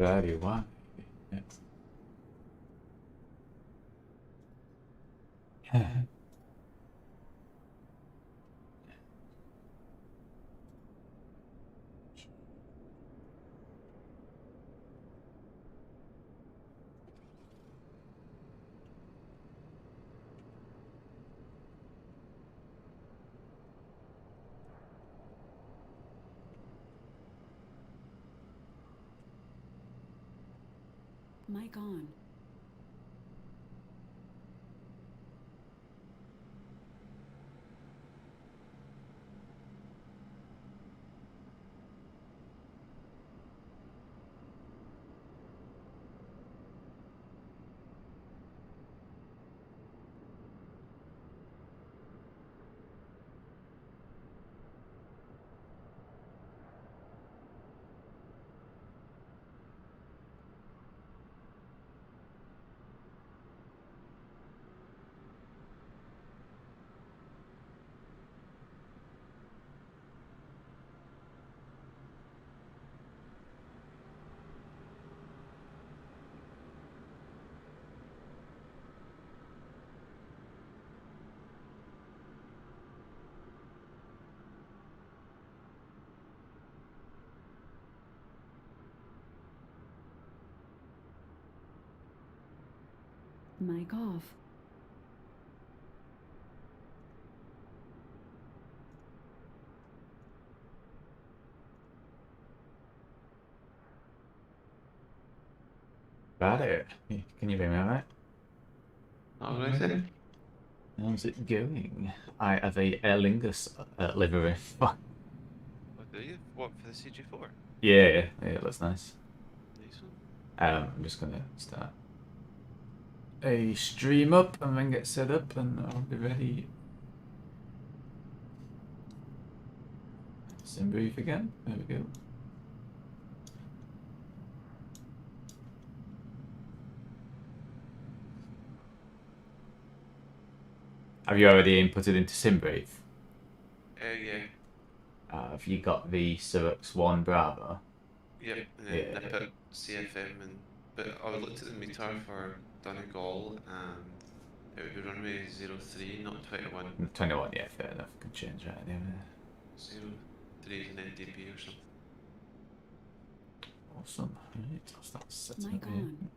Very wide. Yeah. Mic on. Mic off. Got it. Can you hear me alright? Alrighty. How's it going? I have a Aer Lingus livery. What do you? What, for the CJ4? Yeah, it looks nice. Nice one. I'm just gonna start a stream up and then get set up and I'll be ready. Sim brief again. There we go. Have you already inputted into SimBrief? Yeah. Have you got the Syrox 1 Bravo? Yep, and then nip it, CFM, but I looked at the meter for Donegal and it would be runway 03, not 21. 21, yeah, fair enough. Can change that anyway. 03 is an NDB or something. Awesome. Right, I'll start setting Mic up here. on.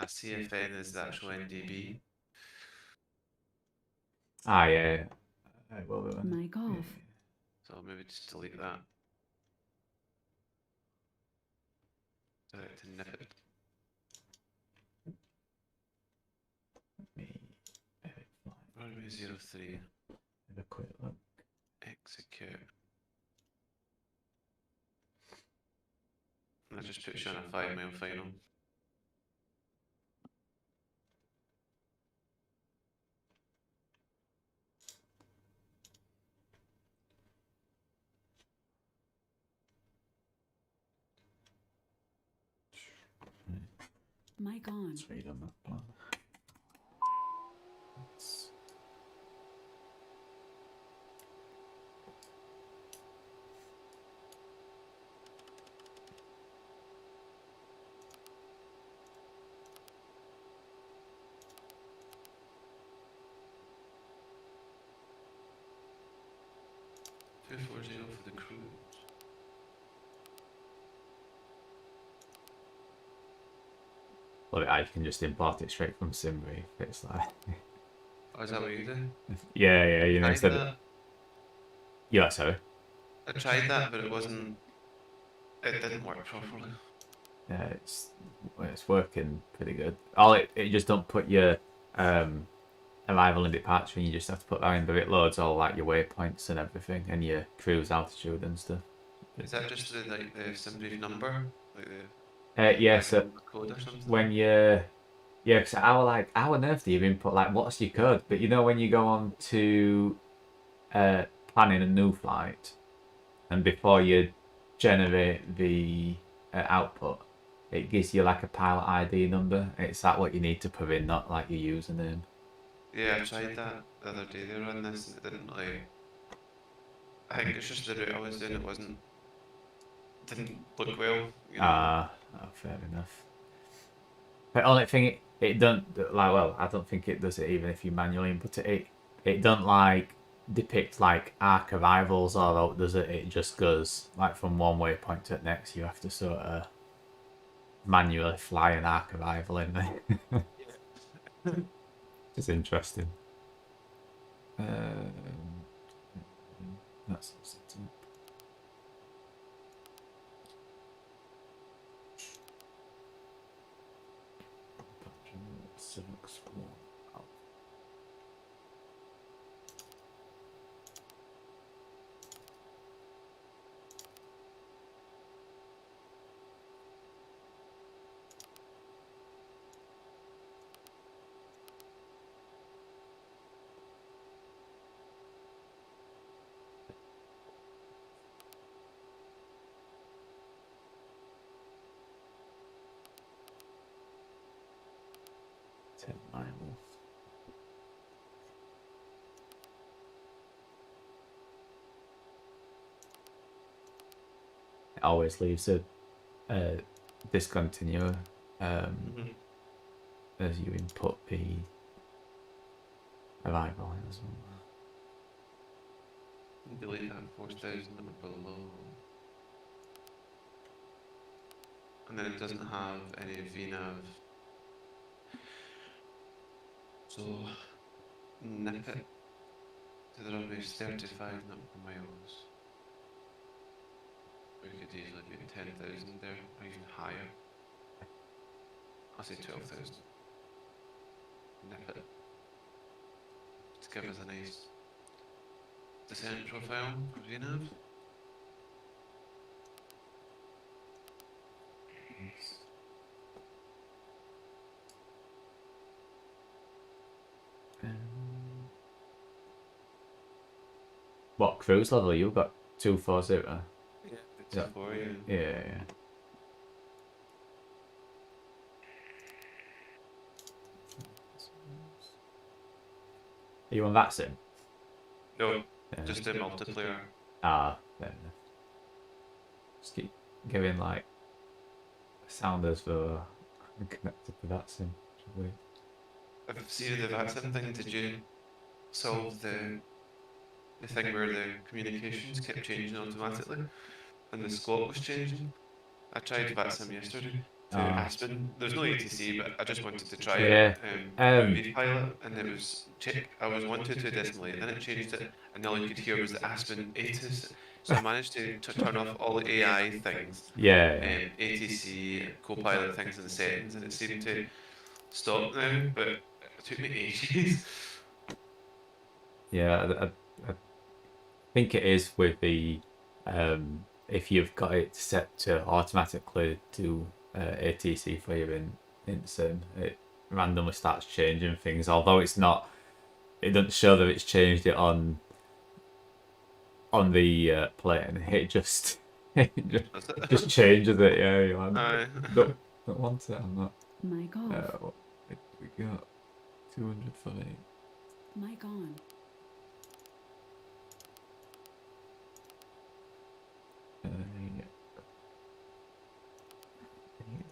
CFN is the actual NDB. Yeah. Well, Mic off. So maybe just delete that. To nip it. Runway 03. Have a quick look. Execute. And that just puts you on a 5-mile final. Mic on. Let's read on that plan. Let's... Two 4-0 for the cruise. Well, I can just import it straight from SimBrief. It's like... Oh, is that what you do? yeah, you know, I instead tried of... that. Yeah, sorry. I tried that, but it wasn't. It didn't work properly. Yeah, it's working pretty good. It just don't put your arrival and departure, and you just have to put that in, but it loads all like your waypoints and everything, and your cruise altitude and stuff. Is that just the SimBrief number, like Yeah, so code or something? when you because how on earth do you input like what's your code? But you know when you go on to planning a new flight, and before you generate the output, it gives you like a pilot ID number. It's that what you need to put in, not like your username. Yeah, I tried that the other day. They were on this and it didn't really. I think it's just the route I was doing. It didn't look well. You know. Fair enough. The only thing it don't like. Well, I don't think it does it even if you manually input it. It don't like depict like archivals or out, does it? It just goes like from one waypoint to the next. You have to sort of manually fly an archival in there. It's interesting. That's something. It always leaves a discontinue as you input the arrival as well. Delete that 4,000 below. And then it doesn't have any VNav. So nip it to the runway 35 nautical miles. We could easily be at 10,000 there, or even higher. I'll say 12,000. Nip it. To give us a nice descent profile for VNav. What cruise level you got? 240. Yeah, it's for you. Yeah. Are you on that sim? No, just a multiplayer. Fair enough. Just keep giving like sounders for connected to that sim. I've seen the vaccine thing. Did you solve the thing where the communications kept changing automatically and the squawk was changing? I tried VATSIM yesterday to Aspen. There's no ATC, but I just wanted to try it. Movie pilot, and it was I was 122 decimal 8, then it changed it, and all you could hear was the Aspen ATIS. So I managed to turn off all the AI things, ATC, co-pilot things in the settings, and it seemed to stop now, but it took me ages. Yeah, I think it is with the if you've got it set to automatically do ATC for you in sim, it randomly starts changing things. Although it doesn't show that it's changed it on the plane. It just just changes it. Yeah, you're like, don't want it. I'm not. Mic off. What did we got? 200 for me. Mic on.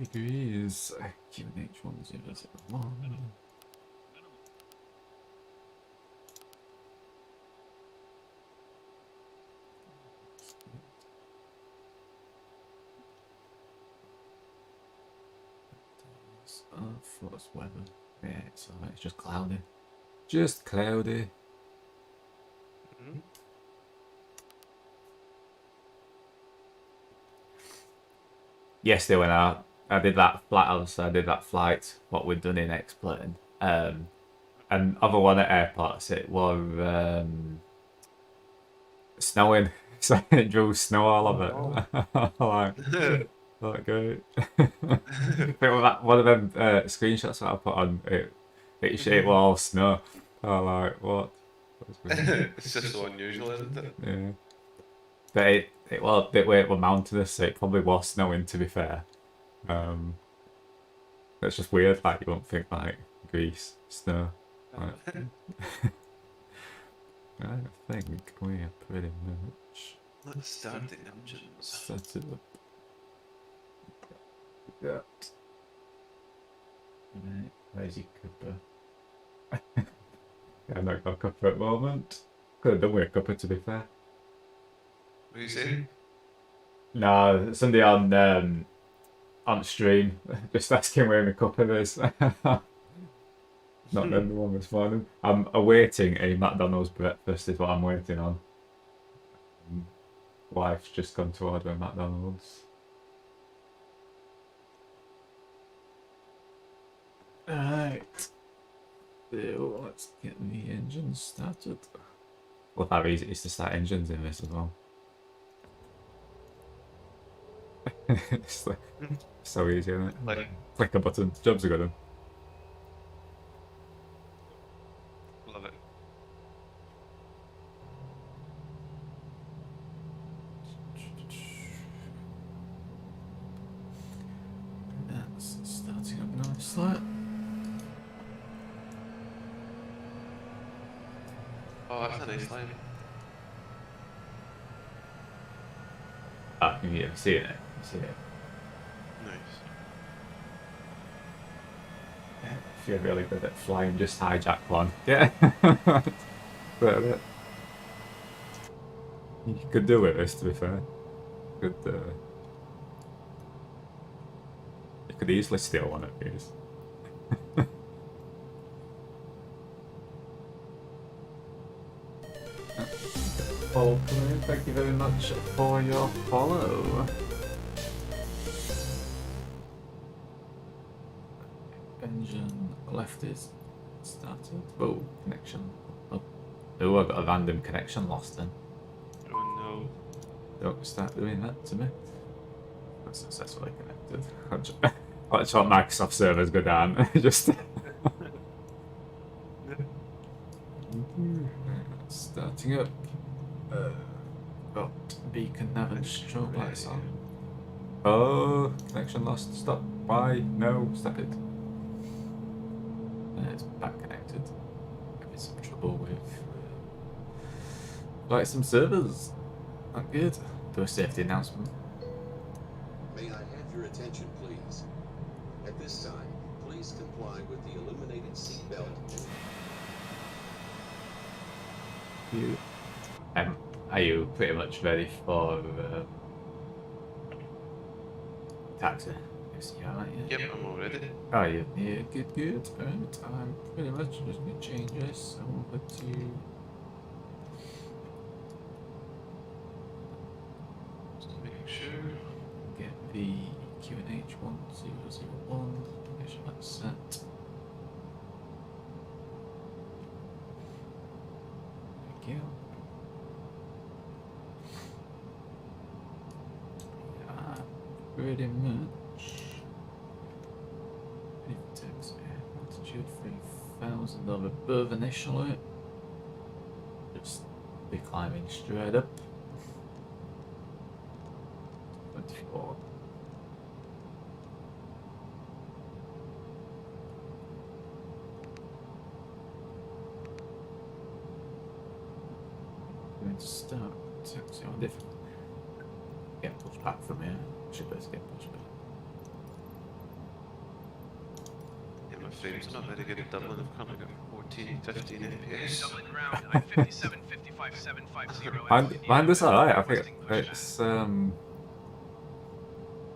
8 degrees. QNH 1001. What's weather? Yeah, it's alright. It's just cloudy. Just cloudy. Yesterday when I did that flight, what we'd done in X-Plane, and other one at airports, it was snowing, so it drew snow all over it. Like great. One of them screenshots that I put on it was all snow. I'm like, what? It's just so unusual, isn't it? Yeah. But it was a bit where it was mountainous, so it probably was snowing, to be fair. That's just weird, like you won't think like Greece, snow. Right. I think we are pretty much Let's start the engines. set it up. Yeah. Right, where's your cuppa? Yeah, I've not got a cuppa at the moment. Could have done with a cuppa, to be fair. What are you saying? No, somebody on stream just asking where my cuppa is. Not the one this morning. I'm awaiting a McDonald's breakfast is what I'm waiting on. Wife's just gone to order a McDonald's. Alright. So let's get the engine started. Love how easy it is to start engines in this as well. It's like, so easy, isn't it? Like, Click a button, jobs are good. love it. That's starting up nicely. Oh, that's a nice line. Ah, you see it? You see it? Nice. If you're really good at flying, just hijack one. Yeah. But you could do with this, to be fair. Could you could easily steal one of these. Okay, thank you very much for your follow. Engine left is started. Oh, connection. Oh, I got a random connection lost then. Oh Don't start doing that to me. That's successfully connected. Let's hope Microsoft servers go down. Just starting up. Got beacon nav and strobe lights on. Oh, connection lost. Stop. Why? No, stop it. It's back connected. Having some trouble with like some servers. Not good. Do a safety announcement. May I have your attention, please? At this time, please comply with the illuminated seatbelt. Are you pretty much ready for taxi? Yes, you are, yeah. Yep, I'm all ready. Oh, yeah, good. Right, I'm pretty much just going to change this over to... Just making sure. Get the QNH 1001, make sure that's set. Thank you. Yeah, pretty much. Tax altitude 3000 or above initially. Just be climbing straight up. 24. Going to start taxi on different. Get pushed back from here. Should be able to get pushed back. Yeah, my frames are not very good at Dublin. I've currently got 14, 15 FPS. Dublin ground, I'm 57, 55, 750. Mine is alright. I think it's I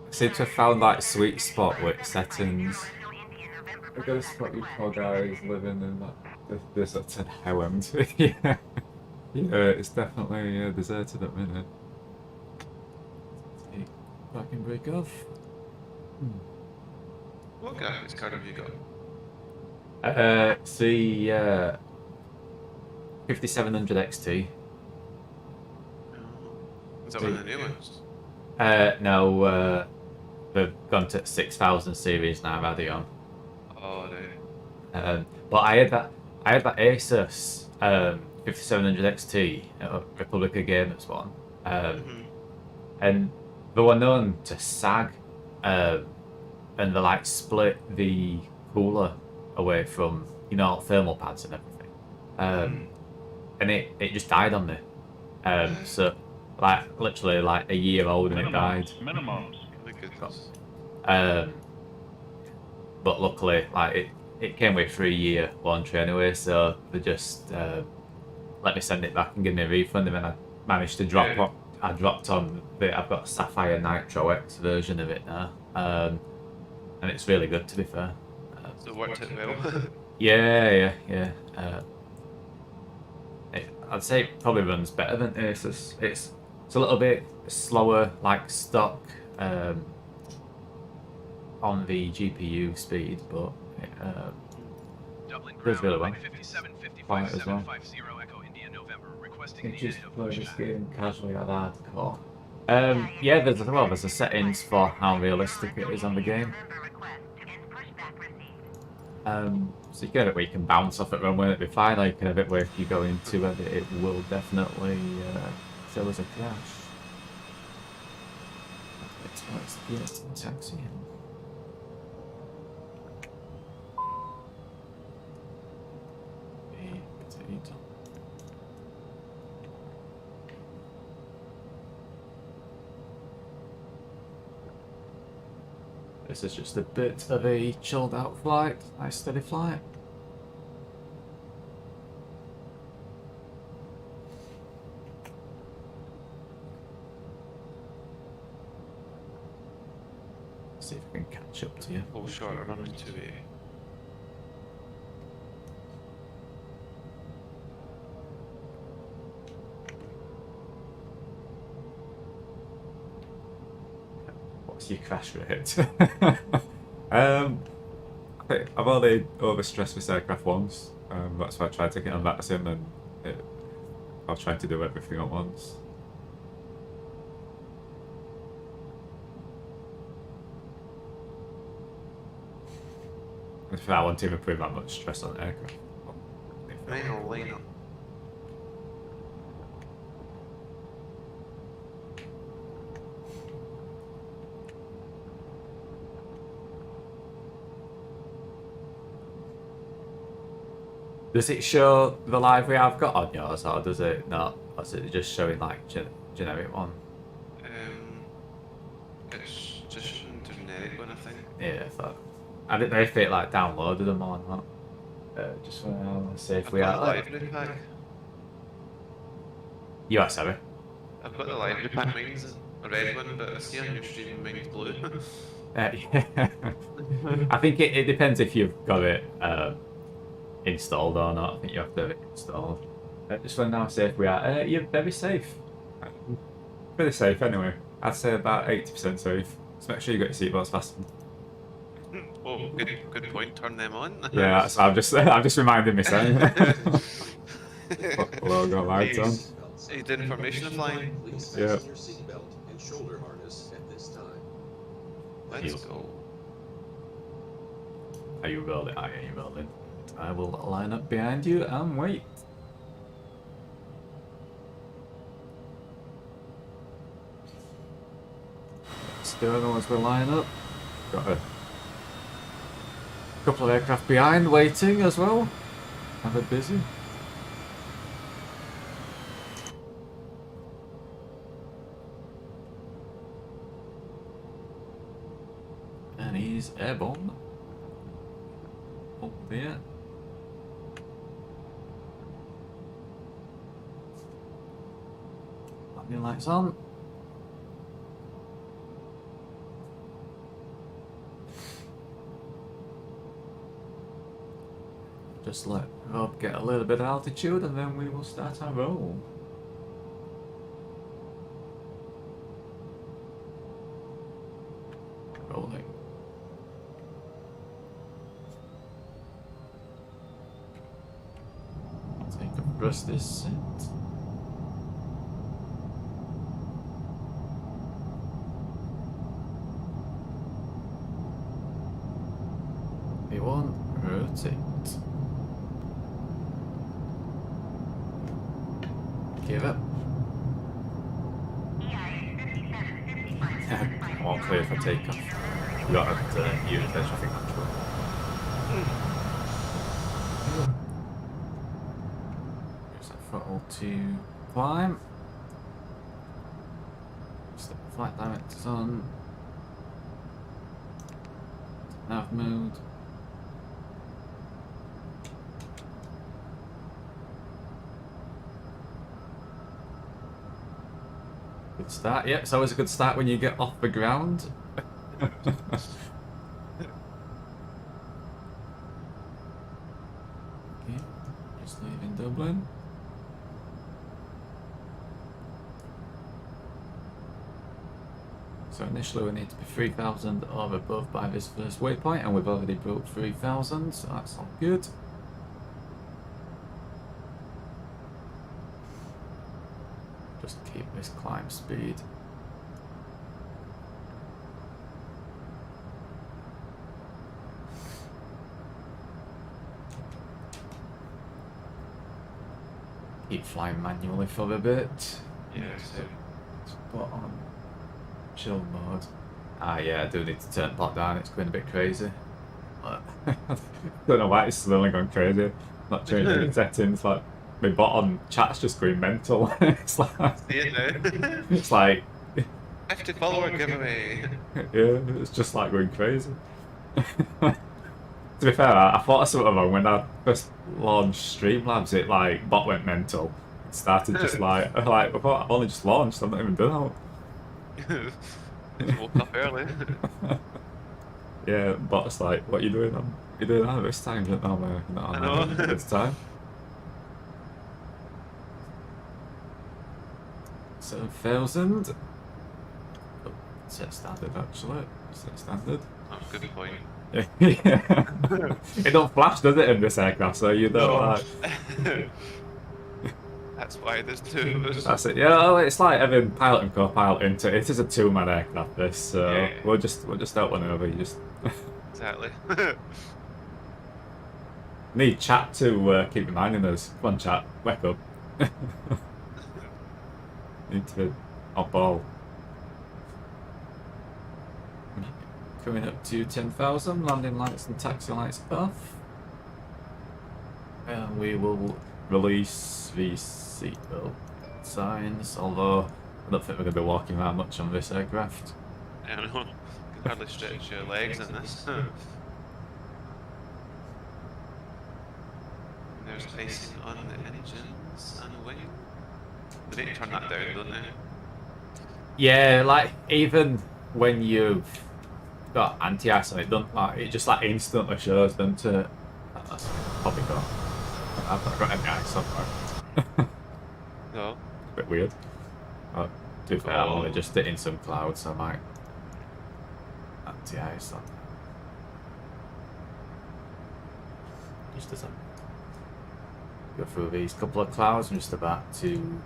seem to have found that sweet spot with settings. I got a spot you poor guys living in that this at 10 Highland. Yeah. Yeah, it's definitely deserted at the minute. Take parking brake off. What graphics card have you got? It's the 5700 XT. Is that one of the new ones? No, they've gone to 6000 series now, Radeon. Oh, right. But I had that Asus 5700 XT Republica Gamers one, and they were known to sag, and they like split the cooler away from you know, thermal pads and everything. And it just died on me. So like literally like a year old and it died. My goodness. But luckily, like it came with 3-year warranty anyway, so they just let me send it back and give me a refund, and then I managed to drop Yeah. I dropped on I've got a Sapphire Nitro X version of it now, and it's really good to be fair. So it worked it well. Yeah. I'd say it probably runs better than Asus. It's a little bit slower, like stock, on the GPU speed, but it Dublin does really well. 5755 Quiet as well. 750 Echo India November requesting I the just unit of play this pushback. game casually at hardcore. Yeah, there's a settings for how realistic it is on the game. So you can have it where you can bounce off it and when it'll be fine, or you can have it where if you go into it, it will definitely show as a crash. Let's get a taxi in. Potato. This is just a bit of a chilled out flight, nice steady flight. See if I can catch up to you. Oh, short, running 280. What's your crash rate? I think I've only overstressed this aircraft once. That's why I tried to get on that sim, and I was trying to do everything at once. If I won't even put that much stress on the aircraft. Minor lineup. Does it show the library I've got on yours, or does it not? Or is it just showing like generic one? It's just a generic one, I think. Yeah, I thought. I didn't know if it like downloaded them or not. Just for now, let's see if I've we got are. the library pack. You are sorry. I've got the library pack. Mine's a red one, but I see on your stream mine's blue. Yeah. I think it depends if you've got it installed or not. I think you have to have it installed. Just for now, see if we are. You're very safe. Pretty safe anyway. I'd say about 80% safe. Just make sure you got your seatbelts fastened. Oh, good point. Turn them on. Yeah, that's I'm just reminding myself. Put the logo lights on. Aid information of flying. Please Yeah. fasten your seatbelt and shoulder harness at this time. Let's go. Are you rolling? Are you rolling? I will line up behind you and wait. Sterno as we line up. Got a couple of aircraft behind waiting as well. Have it busy. And he's airborne. Oh dear. Landing lights on. Just let Rob get a little bit of altitude and then we will start our roll. Rolling. Take a thrust descent. V1, rotate. Give up. All clear for takeoff. We got it, use the traffic control. So throttle to climb. Step flight directors on. Nav mode. Good start. Yeah, it's always a good start when you get off the ground. Okay, just leaving Dublin. So initially we need to be 3,000 or above by this first waypoint, and we've already broke 3,000, so that's all good. Just keep this climb speed. Keep flying manually for a bit. Yeah, so Spot on. Chill mode. Ah yeah, I do need to turn pot down, it's going a bit crazy. But don't know why it's slowly gone crazy. Not changing any settings, like my bottom chat's just going mental. It's like see it now. it's like 50 follower giveaway. yeah, it's just like going crazy. To be fair, I thought of something wrong when I first launched Streamlabs. It like bot went mental. It started just like I thought I've only just launched. I'm not even done out. Just woke up early. Yeah, bot's like, what are you doing? You're doing that this time? You're not I know. on this time. 7,000. Oh, set standard actually. Set standard. Oh, good point. Yeah. It don't flash, does it, in this aircraft? So you don't like. That's why there's two of us. That's it. Yeah, well, it's like having pilot and co-pilot into it. It is a two-man aircraft. This, so Yeah. we'll just out one over. You just Exactly. need chat to keep reminding us. Come on, chat, wake up. Need to be on ball. Coming up to 10,000. Landing lights and taxi lights off. And we will release the seatbelt signs, although I don't think we're going to be walking around much on this aircraft. I don't know. You can hardly stretch your legs in this. And there's icing on the engines and the wing. They need to turn that down, don't they? Yeah, like even when you've got anti-ice on it, don't like it just like instantly shows them to. That's probably got. I've not got any ice on there. No. A bit weird. But to be fair, I'm only just hitting some clouds, so I might anti-ice on. Just as I go through these couple of clouds, I'm just about to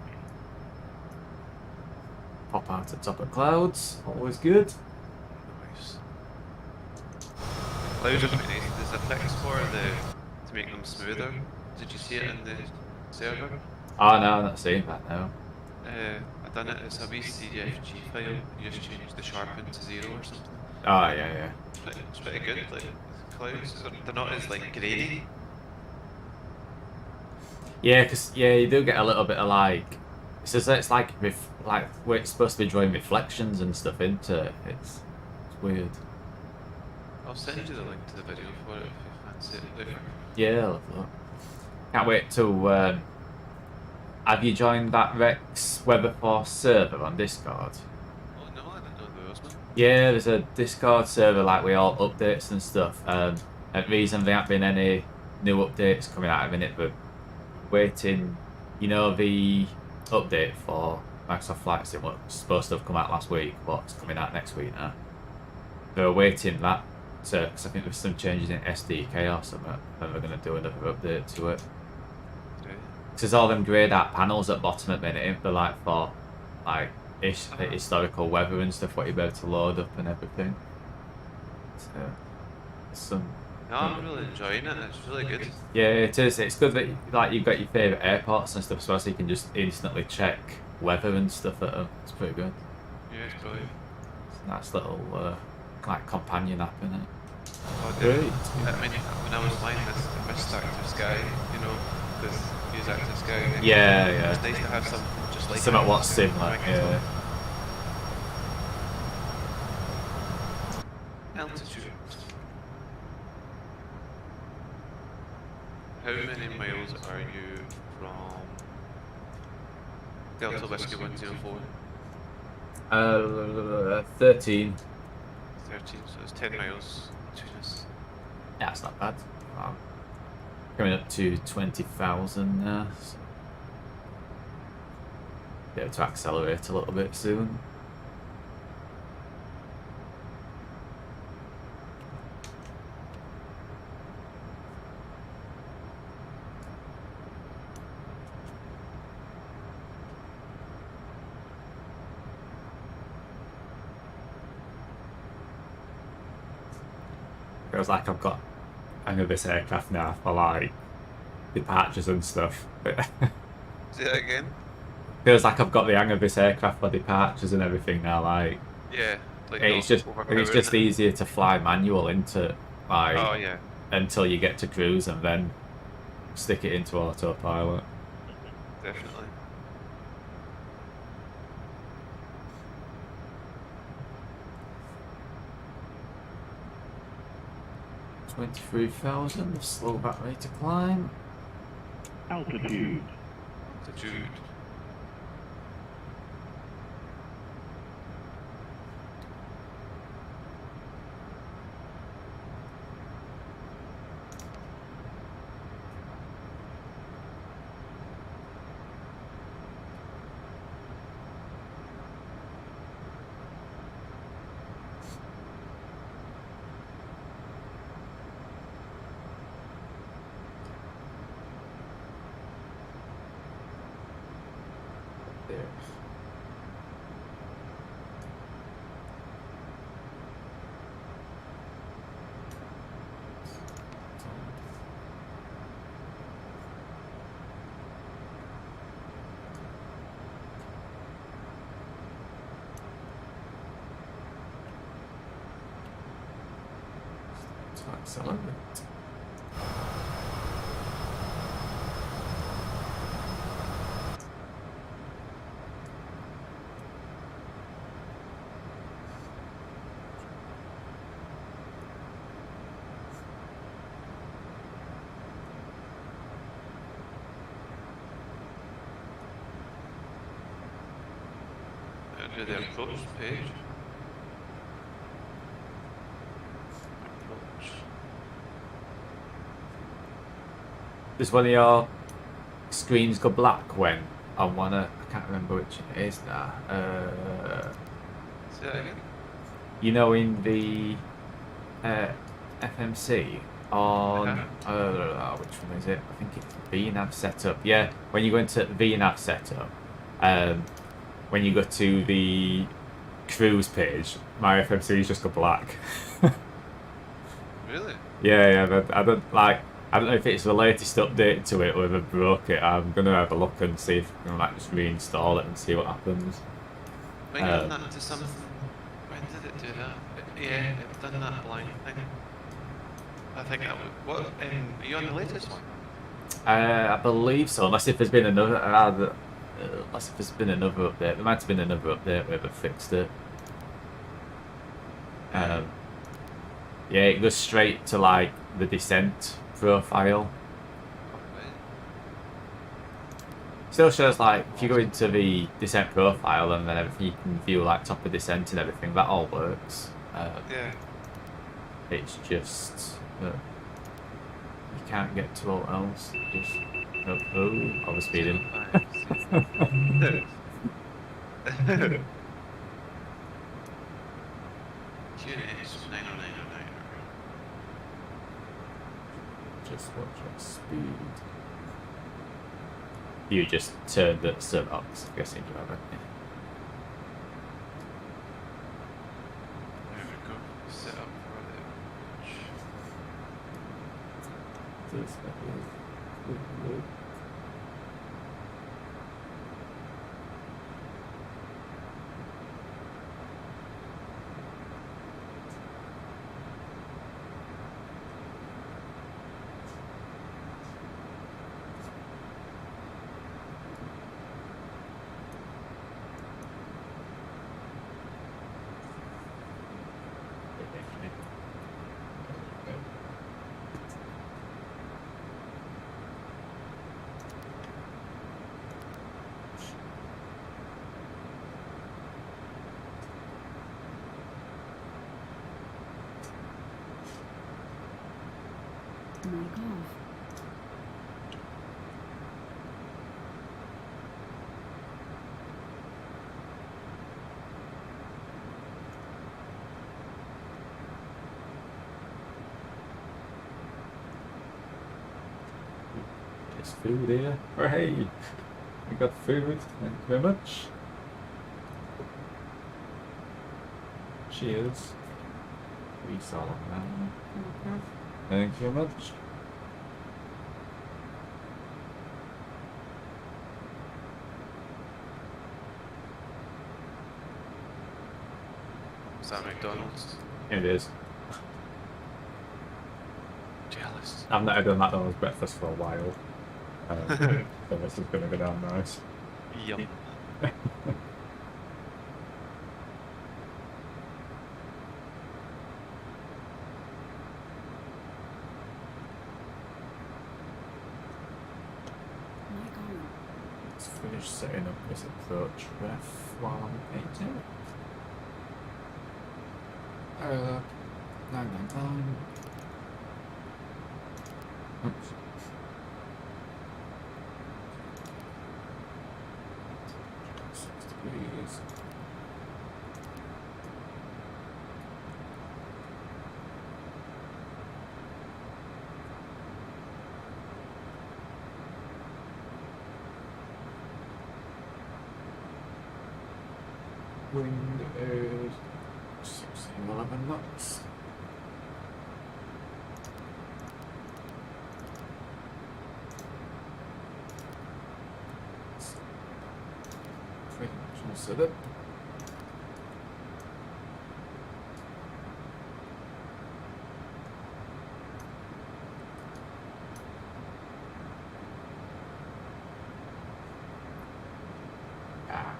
pop out the top of clouds. Always good. Nice. Clouds are quite nice. There's a fix for to make them smoother. Did you see it in the server? Oh no, I'm not seeing that now. I done it. It's a wee CJ4 file. You just change the sharpen to 0 or something. Oh yeah. It's pretty good. Like clouds, they're not as like grady. Yeah, because you do get a little bit of like. It's like where it's supposed to be drawing reflections and stuff into it. It's weird. I'll send you the link to the video for it if you fancy it later. Yeah, I'll have a look. Can't wait to. Have you joined that Rex Weatherforce server on Discord? Oh no, I didn't know there was one. Yeah, there's a Discord server like with all updates and stuff. At reason there haven't been any new updates coming out at the minute, but waiting. You know the update for Microsoft Flight Sim was supposed to have come out last week, but it's coming out next week now. They're waiting that because I think there's some changes in SDK or something, and they're going to do another update to it. Okay. There's all them greyed out panels at bottom at the minute, they're like for like historical weather and stuff, what you're able to load up and everything. So there's some. No, I'm really enjoying it. It's really good. Yeah, it is. It's good that like you've got your favourite airports and stuff, so you can just instantly check weather and stuff at them. It's pretty good. Yeah, it's brilliant. It's a nice little like companion app, isn't it? Oh, Great. I mean, when I was flying this Starter Sky, you know, This use active sky. Yeah, It's yeah. nice to have something just like Something Active what's Sky similar, running yeah. on top. Altitude. How many miles are you from Delta Whiskey 104? 13. 13, so it's 10 miles between us. Yeah, it's not bad. Coming up to 20,000 now. So be able to accelerate a little bit soon. Feels like I've got hang of this aircraft now for like departures and stuff. Say that again? Feels like I've got the hang of this aircraft for departures and everything now. Like Yeah, like it's not just overpowering it. easier to fly manual into like Oh yeah, until you get to cruise and then stick it into autopilot. definitely. $23,000, slow battery to climb. Altitude. There. To accelerate. Do the approach page. Approach. Does one of your screens go black when I wanna? I can't remember which it is now. Say that again? You know, in the FMC on which one is it? I think it's VNav setup. Yeah, when you go into VNav setup, when you go to the cruise page, my FMC's just go black. Really? Yeah, but I don't like. I don't know if it's the latest update to it or if I broke it. I'm gonna have a look and see if I can like just reinstall it and see what happens. Might have done that to something. When did it do that? Yeah, it's done that blind thing. I think that would. What? Are you on the latest one? I believe so, unless if there's been another. Unless if there's been another update. There might have been another update where they fixed it. Yeah, it goes straight to like the descent profile. Still shows like if you go into the descent profile and then everything, you can view like top of descent and everything. That all works. Yeah. It's just that you can't get to all else. Just over speeding. QNX 90909. Just watch your speed. You just turned the sun up, so I'm guessing you haven't. There we go. Set up for the approach. Mic off. There's food here. Hooray! We got food. Thank you very much. Cheers. We saw that. Thank you very much. Is that McDonald's? It is. Jealous. I've not had a McDonald's breakfast for a while. So this is going to go down nice. Yum. Mic on. Let's finish setting up this approach ref while I'm painting. 999. Oops. Degrees. Wind is 1611 knots. Pretty much all set up. Ah.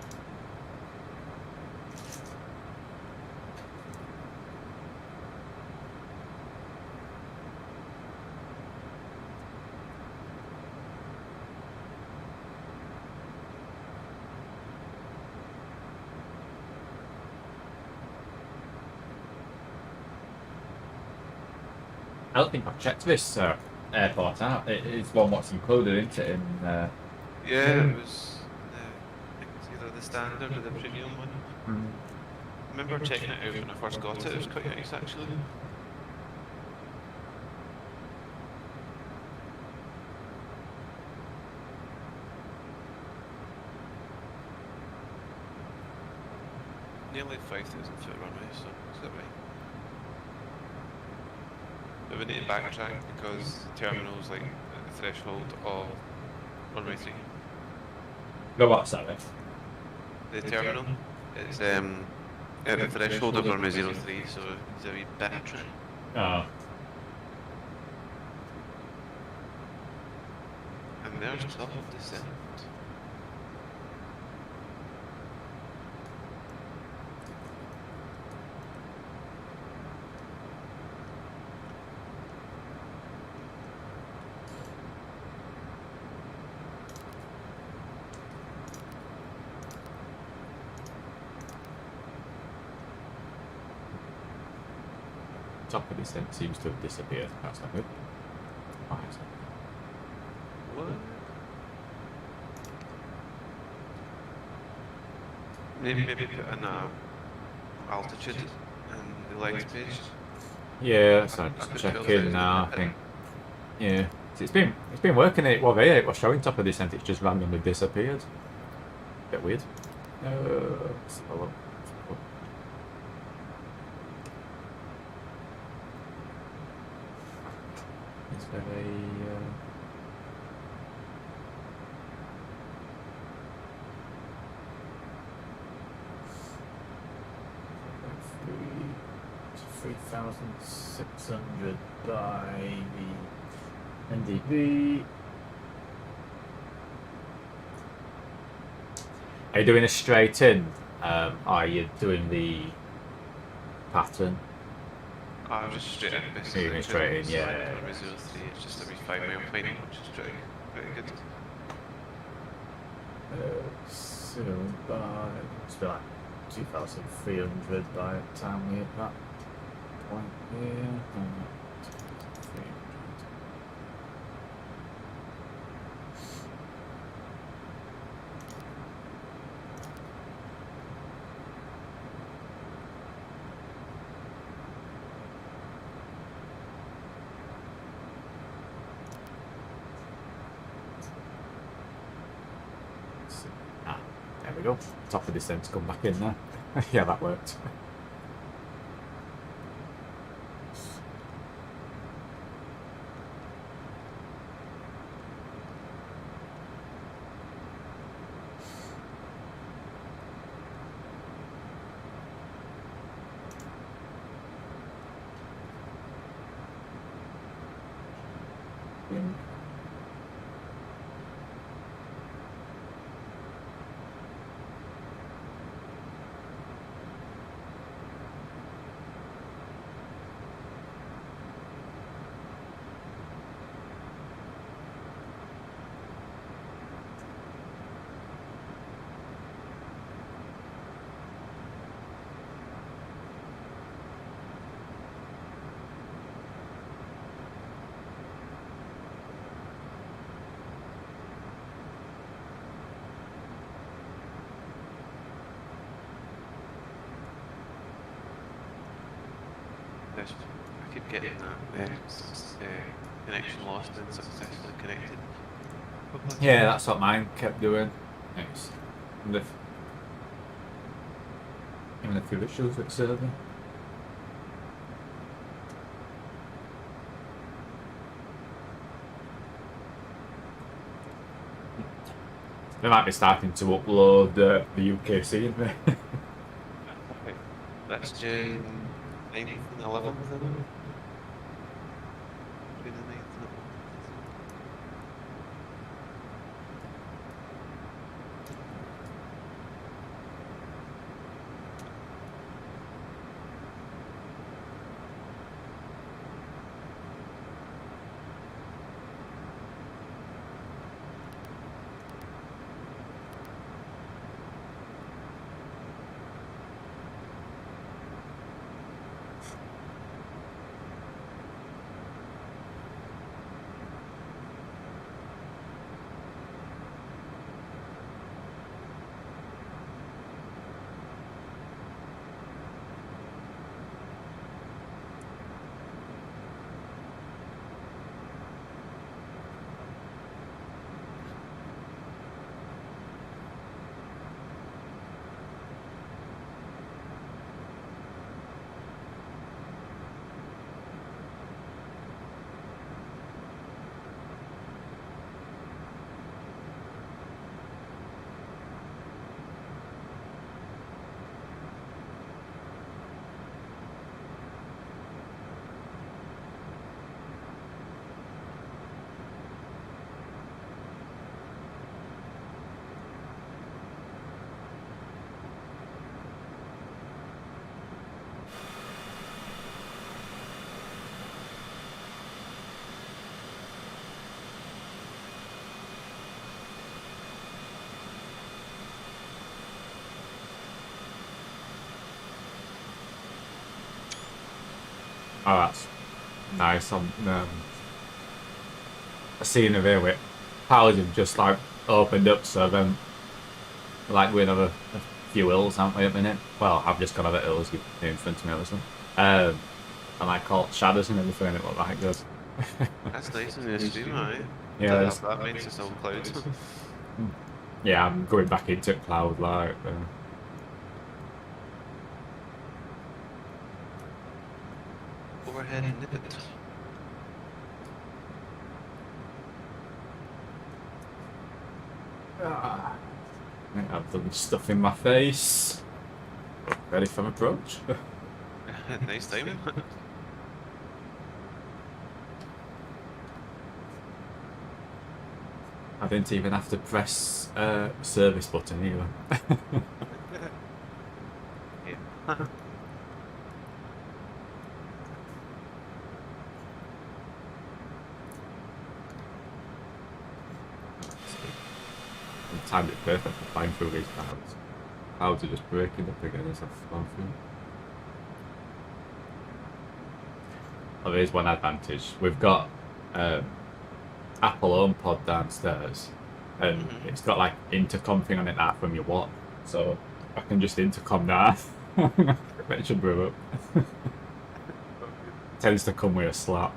I don't think I've checked this airport out. It is one what's included, isn't it? Yeah, it was I think it's either the standard or the premium one. I remember checking it out when I first got it. It was quite nice actually. Nearly 5,000 foot runway, so it's that way. But we need to backtrack because the terminal's like at the threshold of runway 3. Go what's that then? The terminal is at the threshold of runway 03, so it's a wee backtrack. Oh. And there's top of descent. Top of descent seems to have disappeared. That's not good. Why is it? What? Maybe put in altitude and the light page. Yeah, that's not I could check feel in that now. I it's think. Yeah, it's been working. It well, yeah, it was showing top of descent. It's just randomly disappeared. Bit weird. Let's have a look. Is there a three 3,600 by the NDB. Are you doing a straight in? Are you doing the pattern? I'm just straight in, basically. Moving straight in, yeah. Runway 03, it's just every 5 mile plane, which is pretty good. So by it's like 2,300 by the time we hit that point here. 2,300. There we go. Top of descent's come back in there. Yeah, that worked. I keep getting that connection lost and successfully connected. Yeah, that's what mine kept doing. It's even a few issues with server. They might be starting to upload the UKC in there. That's June 9th and 11th, isn't it? Between the 9th and 11th. Oh, that's nice. I seen of here with powers have just like opened up, so then like we have a few hills, haven't we, at the minute? Well, I've just got over hills in front of me, obviously. And I caught shadows and everything, and it looked like good. That's nice in the stream, right? Yeah, That makes us all clouds. yeah, I'm going back into cloud like. Overhead and nip it. I think I've done stuff in my face. Ready for approach. Nice timing. I didn't even have to press service button either. Yeah. Timed it perfect for flying through these clouds. Clouds are just breaking up again as I've gone through. Oh, there is one advantage. We've got Apple HomePod downstairs, and it's got like intercom thing on it that from your watch, so I can just intercom that. It should brew up. Tends to come with a slap.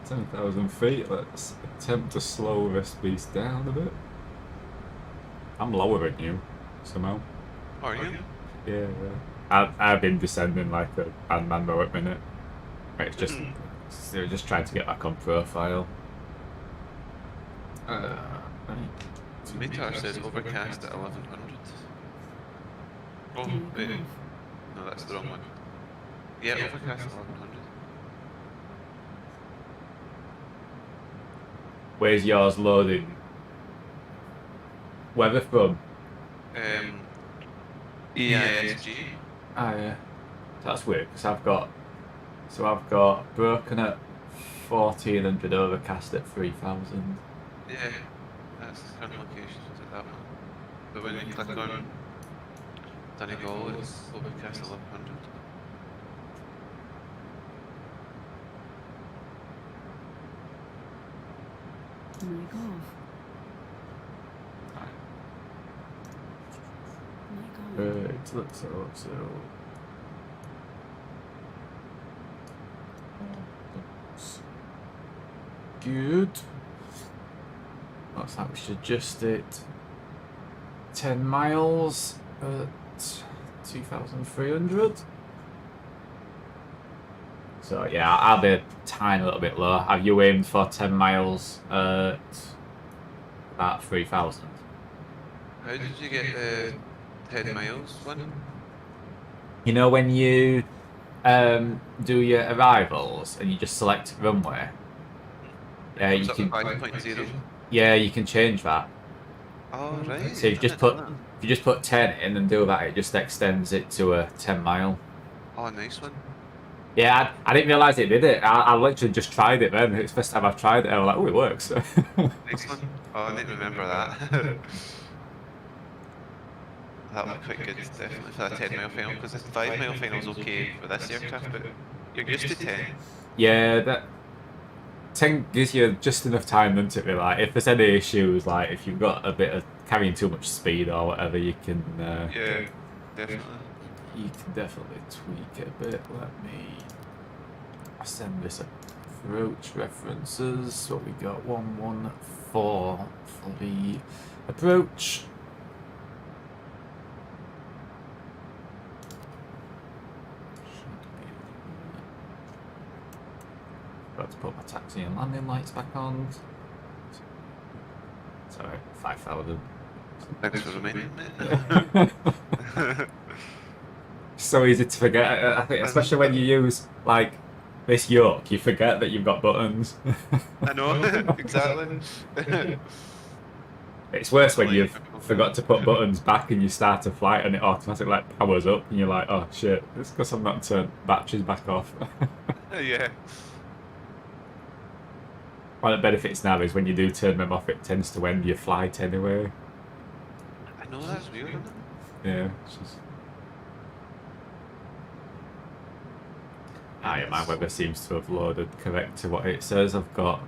10,000 feet. Let's attempt to slow this beast down a bit. I'm lower than you, somehow. Are you? Yeah. I've been descending like a band member at minute. It's just they're just trying to get back on profile. Meteor says overcast at 1100. Oh, wait. No, that's the wrong one. Yeah, overcast at 1100. Where's yours loading? Weather from? EISG. Ah, yeah. That's weird because I've got broken at 1400, overcast at 3000. Yeah, that's the current location at that one. But when you click on Donegal, it's overcast 1100. My God. My God. Right, let's so. Good. Looks like we should adjust it. 10 miles at 2,300. So yeah, I'll be a tiny little bit low. Have you aimed for 10 miles at about 3,000? How did you get the 10 miles one? You know when you do your arrivals and you just select runway? Yeah, you can. 5.0. Yeah, you can change that. Oh right. So you just put 10 in and do that, it just extends it to a 10 mile. Oh, nice one. Yeah, I didn't realise it did it. I literally just tried it then. It's the first time I've tried it. I was like, oh, it works. Nice one. Oh, I didn't remember that. That would be quite good, definitely, for that 10 mile final, because this 5 mile final is okay for this aircraft, but you're used to 10. Yeah, that 10 gives you just enough time, doesn't it? Like, if there's any issues, like if you've got a bit of carrying too much speed or whatever, you can. Yeah, definitely. You can definitely tweak it a bit. Let me send this approach references. What we got? 114 for the approach. Got to put my taxi and landing lights back on. Sorry, 5,000. Thanks for reminding me. So easy to forget. I think, especially when you use like this yoke, you forget that you've got buttons. I know, exactly. It's worse when you've forgot to put buttons back and you start a flight and it automatically like powers up and you're like, oh shit, it's because I've not turned batteries back off. Yeah. One of the benefits now is when you do turn them off, it tends to end your flight anyway. I know, that's weird, isn't it? Yeah, it's just... Ah, yeah, my weather seems to have loaded correct to what it says. I've got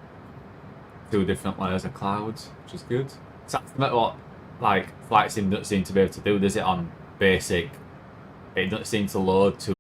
2 different layers of clouds, which is good. So that's what like flight sim doesn't seem to be able to do, does it? On basic, it doesn't seem to load to